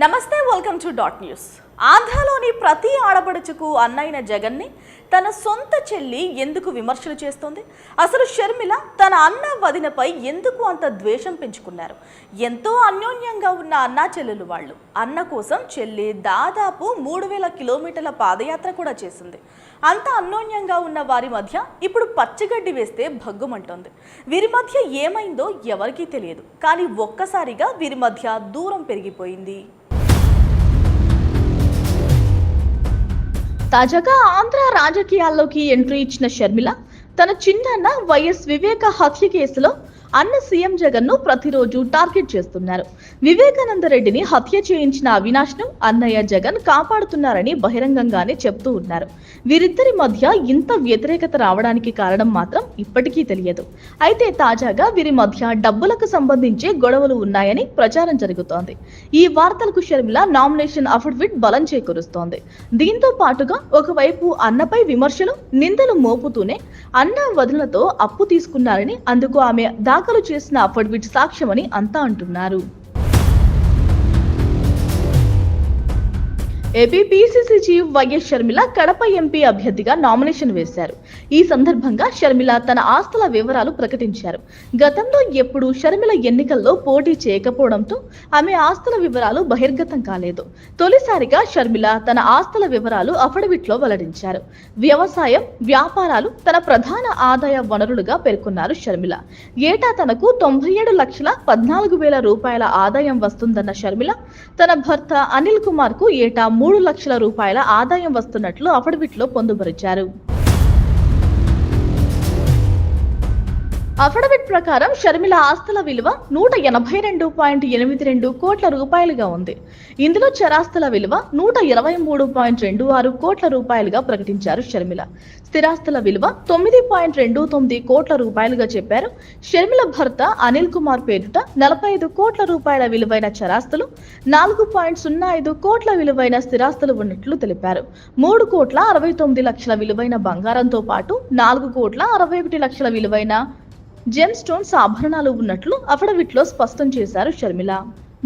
నమస్తే, welcome to dot news. ఆంధ్రలోని ప్రతి ఆడపడుచుకు అన్నైన జగన్ని తన సొంత చెల్లి ఎందుకు విమర్శలు చేస్తోంది? అసలు షర్మిల తన అన్న వదినపై ఎందుకు అంత ద్వేషం పెంచుకున్నారు? ఎంతో అన్యోన్యంగా ఉన్న అన్నా చెల్లెలు వాళ్ళు. అన్న కోసం చెల్లి దాదాపు 3000 కిలోమీటర్ల పాదయాత్ర కూడా చేసింది. అంత అన్యోన్యంగా ఉన్న వారి మధ్య ఇప్పుడు పచ్చిగడ్డి వేస్తే భగ్గుమంటోంది. వీరి మధ్య ఏమైందో ఎవరికీ తెలియదు, కానీ ఒక్కసారిగా వీరి మధ్య దూరం పెరిగిపోయింది. తాజాగా ఆంధ్ర రాజకీయాల్లోకి ఎంట్రీ ఇచ్చిన షర్మిల తన చిన్నాన్న వైఎస్ వివేక హత్య కేసులో అన్న సీఎం జగన్ ను ప్రతిరోజు టార్గెట్ చేస్తున్నారు. వివేకానంద రెడ్డిని హత్య చేయించిన అవినాష్ ను అన్నయ్య జగన్ కాపాడుతున్నారని బహిరంగంగానే చెప్తూ ఉన్నారు. వీరిద్దరి మధ్య ఇంత వ్యతిరేకత రావడానికి కారణం మాత్రం ఇప్పటికీ తెలియదు. అయితే తాజాగా వీరి మధ్య డబ్బులకు సంబంధించి గొడవలు ఉన్నాయని ప్రచారం జరుగుతోంది. ఈ వార్తలకు షర్మిల నామినేషన్ అఫిడవిట్ బలం చేకూరుస్తోంది. దీంతో పాటుగా ఒకవైపు అన్నపై విమర్శలు, నిందలు మోపుతూనే అన్న వదినలతో అప్పు తీసుకున్నారని, అందుకు ఆమె దాఖలు చేసిన అఫిడవిట్ సాక్ష్యమని అంతా అంటున్నారు. AP PCC chief YS Sharmila Kadapa MP అభ్యర్థిగా నామినేషన్ వేశారు. ఈ సందర్భంగా షర్మిల తన ఆస్తుల వివరాలు ప్రకటించారు. గతంలో ఎప్పుడూ షర్మిల ఎన్నికల్లో పోటీ చేయకపోవడంతో ఆమె ఆస్తుల వివరాలు బహిర్గతం కాలేదు. తొలిసారిగా షర్మిల తన ఆస్తుల వివరాలు అఫిడవిట్ లో వెల్లడించారు. వ్యవసాయం, వ్యాపారాలు తన ప్రధాన ఆదాయ వనరులుగా పేర్కొన్నారు షర్మిల. ఏటా తనకు 97,14,000 రూపాయల ఆదాయం వస్తుందన్న షర్మిల తన భర్త అనిల్ కుమార్ కు ఏటా 3 లక్షల రూపాయల ఆదాయం వస్తున్నట్లు అఫిడవిట్ లో పొందుపరిచారు. అఫిడవిట్ ప్రకారం షర్మిల ఆస్తుల విలువ 182.82 కోట్ల రూపాయలుగా ఉంది. ఇందులో చరాస్తుల విలువ 123.26 కోట్ల రూపాయలుగా ప్రకటించారు షర్మిల. స్థిరాస్తుల విలువ 9.29 కోట్ల రూపాయలుగా చెప్పారు. షర్మిల భర్త అనిల్ కుమార్ పేరిట 45 కోట్ల రూపాయల విలువైన చరాస్తులు, 4.05 కోట్ల విలువైన స్థిరాస్తులు ఉన్నట్లు తెలిపారు. 3 కోట్ల 69 లక్షల విలువైన బంగారంతో పాటు 4 కోట్ల 61 లక్షల విలువైన జెమ్ స్టోన్స్ ఆభరణాలు ఉన్నట్లు అఫిడవిట్ లో స్పష్టం చేశారు షర్మిల.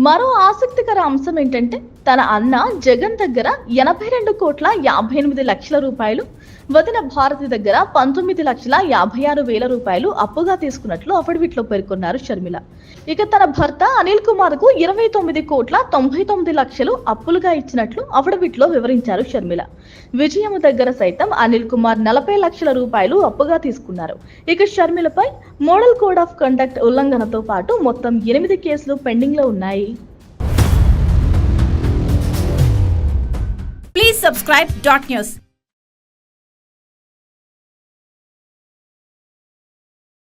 మరో ఆసక్తికర అంశం ఏంటంటే తన అన్న జగన్ దగ్గర 82 కోట్ల 58 లక్షల రూపాయలు, వదిన భారతి దగ్గర 19,56,000 రూపాయలు అప్పుగా తీసుకున్నట్లు అఫిడవిట్ లో పేర్కొన్నారు షర్మిల. ఇక తన భర్త అనిల్ కుమార్ కు 29 కోట్ల 99 లక్షలు అప్పులుగా ఇచ్చినట్లు అఫిడవిట్ లో వివరించారు షర్మిల. విజయం దగ్గర సైతం అనిల్ కుమార్ 40 లక్షల రూపాయలు అప్పుగా తీసుకున్నారు. ఇక షర్మిలపై మోడల్ కోడ్ ఆఫ్ కండక్ట్ ఉల్లంఘనతో పాటు మొత్తం 8 కేసులు పెండింగ్ లో ఉన్నాయి. Please subscribe Dot News.